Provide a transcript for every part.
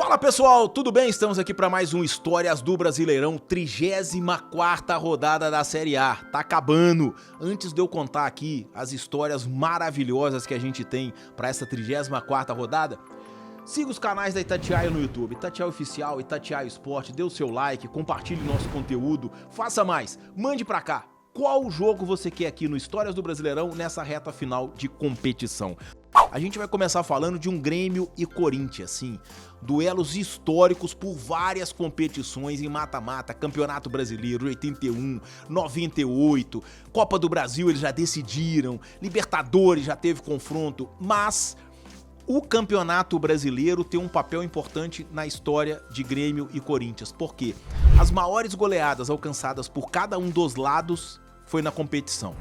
Fala pessoal, tudo bem? Estamos aqui para mais um Histórias do Brasileirão, 34ª rodada da Série A. Tá acabando. Antes de eu contar aqui as histórias maravilhosas que a gente tem para essa 34ª rodada, siga os canais da Itatiaia no YouTube, Itatiaia Oficial, Itatiaia Esporte, dê o seu like, compartilhe nosso conteúdo, faça mais, mande pra cá. Qual jogo você quer aqui no Histórias do Brasileirão nessa reta final de competição? A gente vai começar falando de um Grêmio e Corinthians, sim, duelos históricos por várias competições em mata-mata, Campeonato Brasileiro, 81, 98, Copa do Brasil eles já decidiram, Libertadores já teve confronto, mas o Campeonato Brasileiro tem um papel importante na história de Grêmio e Corinthians, porque as maiores goleadas alcançadas por cada um dos lados foi na competição.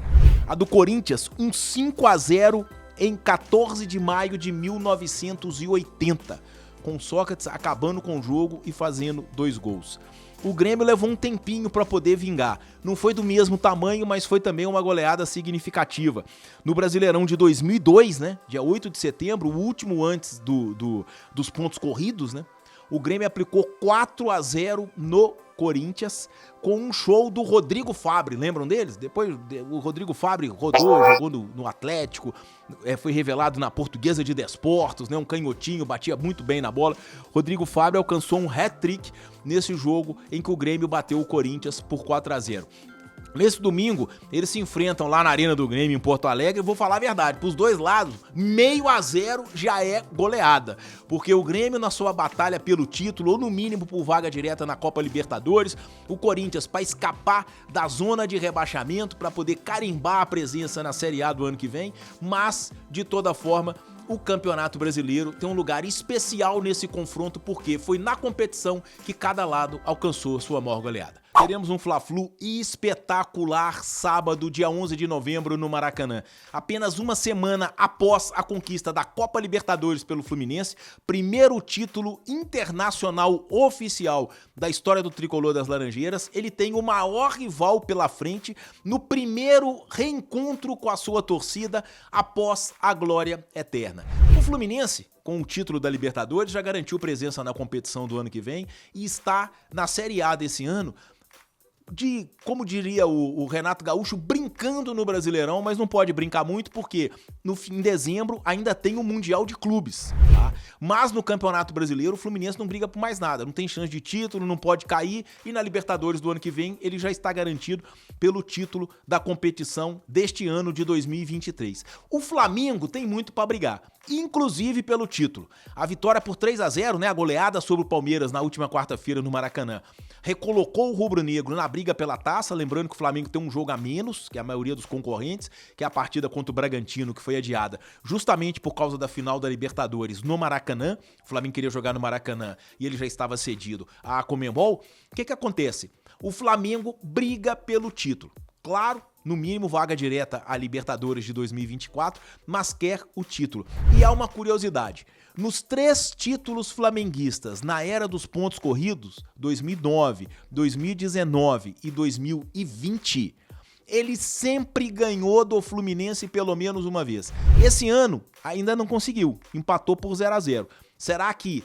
A do Corinthians, um 5-0 em 14 de maio de 1980, com Sócrates acabando com o jogo e fazendo 2 gols. O Grêmio levou um tempinho para poder vingar. Não foi do mesmo tamanho, mas foi também uma goleada significativa. No Brasileirão de 2002, né, dia 8 de setembro, o último antes dos pontos corridos, né, o Grêmio aplicou 4-0 no Corinthians com um show do Rodrigo Fabri, lembram deles? Depois o Rodrigo Fabri rodou, jogou no Atlético, foi revelado na Portuguesa de Desportos, né? Um canhotinho, batia muito bem na bola. Rodrigo Fabri alcançou um hat-trick nesse jogo em que o Grêmio bateu o Corinthians por 4-0. Nesse domingo, eles se enfrentam lá na Arena do Grêmio, em Porto Alegre, e vou falar a verdade, pros dois lados, 0,5 já é goleada, porque o Grêmio na sua batalha pelo título, ou no mínimo por vaga direta na Copa Libertadores, o Corinthians para escapar da zona de rebaixamento, para poder carimbar a presença na Série A do ano que vem, mas, de toda forma, o Campeonato Brasileiro tem um lugar especial nesse confronto, porque foi na competição que cada lado alcançou sua maior goleada. Teremos um Fla-Flu espetacular sábado, dia 11 de novembro, no Maracanã. Apenas uma semana após a conquista da Copa Libertadores pelo Fluminense, primeiro título internacional oficial da história do tricolor das Laranjeiras, ele tem o maior rival pela frente no primeiro reencontro com a sua torcida após a glória eterna. O Fluminense, com o título da Libertadores, já garantiu presença na competição do ano que vem e está na Série A desse ano, como diria o Renato Gaúcho, brincando no Brasileirão, mas não pode brincar muito porque em dezembro ainda tem o Mundial de Clubes, tá? Mas no Campeonato Brasileiro o Fluminense não briga por mais nada, não tem chance de título, não pode cair, e na Libertadores do ano que vem ele já está garantido pelo título da competição deste ano de 2023. O Flamengo tem muito para brigar, inclusive pelo título. A vitória por 3-0, né, a goleada sobre o Palmeiras na última quarta-feira no Maracanã, recolocou o rubro-negro na briga pela taça, lembrando que o Flamengo tem um jogo a menos que a maioria dos concorrentes, que é a partida contra o Bragantino, que foi adiada justamente por causa da final da Libertadores no Maracanã. O Flamengo queria jogar no Maracanã e ele já estava cedido à Conmebol. O que acontece? O Flamengo briga pelo título. Claro, no mínimo vaga direta à Libertadores de 2024, mas quer o título. E há uma curiosidade, nos 3 títulos flamenguistas na era dos pontos corridos, 2009, 2019 e 2020, ele sempre ganhou do Fluminense pelo menos uma vez. Esse ano ainda não conseguiu, empatou por 0-0. Será que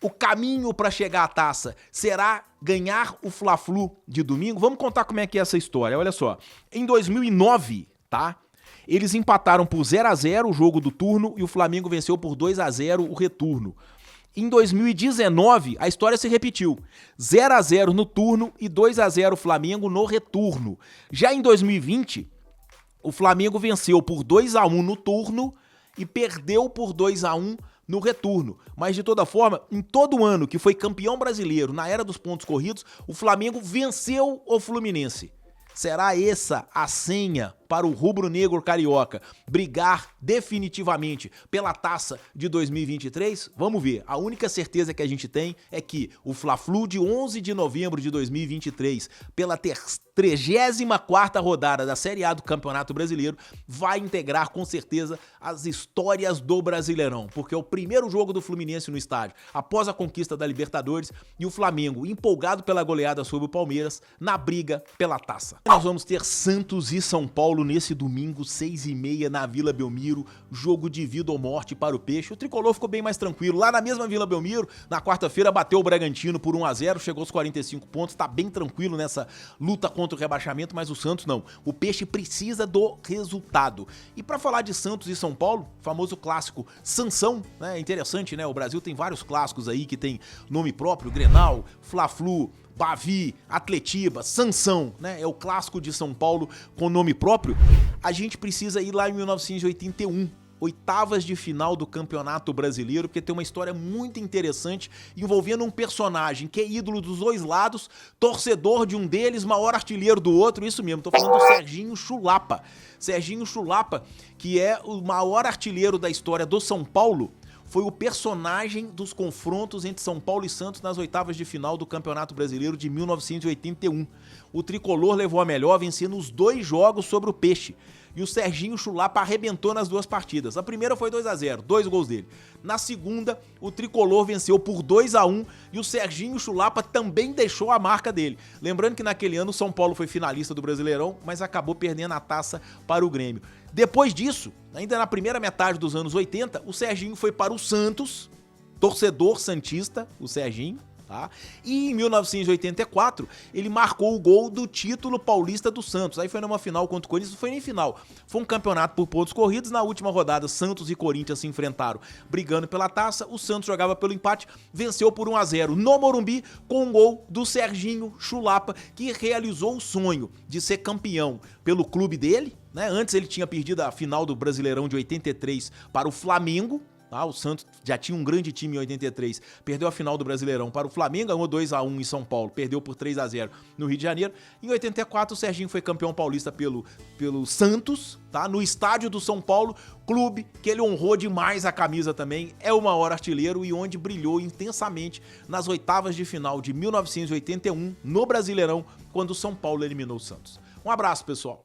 o caminho para chegar à taça será ganhar o Fla-Flu de domingo? Vamos contar como é que é essa história. Olha só, em 2009, tá? Eles empataram por 0-0 o jogo do turno e o Flamengo venceu por 2-0 o retorno. Em 2019, a história se repetiu. 0-0 no turno e 2-0 Flamengo no retorno. Já em 2020, o Flamengo venceu por 2-1 no turno e perdeu por 2-1 no retorno. Mas de toda forma, em todo ano que foi campeão brasileiro na era dos pontos corridos, o Flamengo venceu o Fluminense. Será essa a senha para o rubro-negro carioca brigar definitivamente pela taça de 2023? Vamos ver. A única certeza que a gente tem é que o Fla-Flu de 11 de novembro de 2023, pela 34ª rodada da Série A do Campeonato Brasileiro, vai integrar com certeza as histórias do Brasileirão, porque é o primeiro jogo do Fluminense no estádio após a conquista da Libertadores e o Flamengo, empolgado pela goleada sobre o Palmeiras, na briga pela taça. Nós vamos ter Santos e São Paulo Paulo nesse domingo, 6h30 na Vila Belmiro, jogo de vida ou morte para o Peixe. O Tricolor ficou bem mais tranquilo, lá na mesma Vila Belmiro, na quarta-feira bateu o Bragantino por 1-0, chegou aos 45 pontos, tá bem tranquilo nessa luta contra o rebaixamento, mas o Santos não. O Peixe precisa do resultado. E para falar de Santos e São Paulo, famoso clássico Sansão, né? É interessante, né? O Brasil tem vários clássicos aí que tem nome próprio, Grenal, Fla-Flu, Bavi, Atletiba, Sansão, né? É o clássico de São Paulo com nome próprio. A gente precisa ir lá em 1981, oitavas de final do Campeonato Brasileiro, porque tem uma história muito interessante envolvendo um personagem que é ídolo dos dois lados, torcedor de um deles, maior artilheiro do outro, isso mesmo, tô falando do Serginho Chulapa. Serginho Chulapa, que é o maior artilheiro da história do São Paulo, foi o personagem dos confrontos entre São Paulo e Santos nas oitavas de final do Campeonato Brasileiro de 1981. O Tricolor levou a melhor, vencendo os 2 jogos sobre o Peixe. E o Serginho Chulapa arrebentou nas 2 partidas. A primeira foi 2-0, 2 gols dele. Na segunda, o Tricolor venceu por 2-1 e o Serginho Chulapa também deixou a marca dele. Lembrando que naquele ano o São Paulo foi finalista do Brasileirão, mas acabou perdendo a taça para o Grêmio. Depois disso, ainda na primeira metade dos anos 80, o Serginho foi para o Santos, torcedor santista, o Serginho. Tá? E em 1984, ele marcou o gol do título paulista do Santos. Aí foi numa final contra o Corinthians, não foi nem final. Foi um campeonato por pontos corridos. Na última rodada, Santos e Corinthians se enfrentaram brigando pela taça. O Santos jogava pelo empate, venceu por 1-0 no Morumbi com um gol do Serginho Chulapa, que realizou o sonho de ser campeão pelo clube dele, né? Antes ele tinha perdido a final do Brasileirão de 83 para o Flamengo. O Santos já tinha um grande time em 83, perdeu a final do Brasileirão para o Flamengo, ganhou 2-1 em São Paulo, perdeu por 3-0 no Rio de Janeiro. Em 84, o Serginho foi campeão paulista pelo Santos, tá? No estádio do São Paulo, clube que ele honrou demais a camisa também, é o maior artilheiro e onde brilhou intensamente nas oitavas de final de 1981 no Brasileirão, quando o São Paulo eliminou o Santos. Um abraço, pessoal!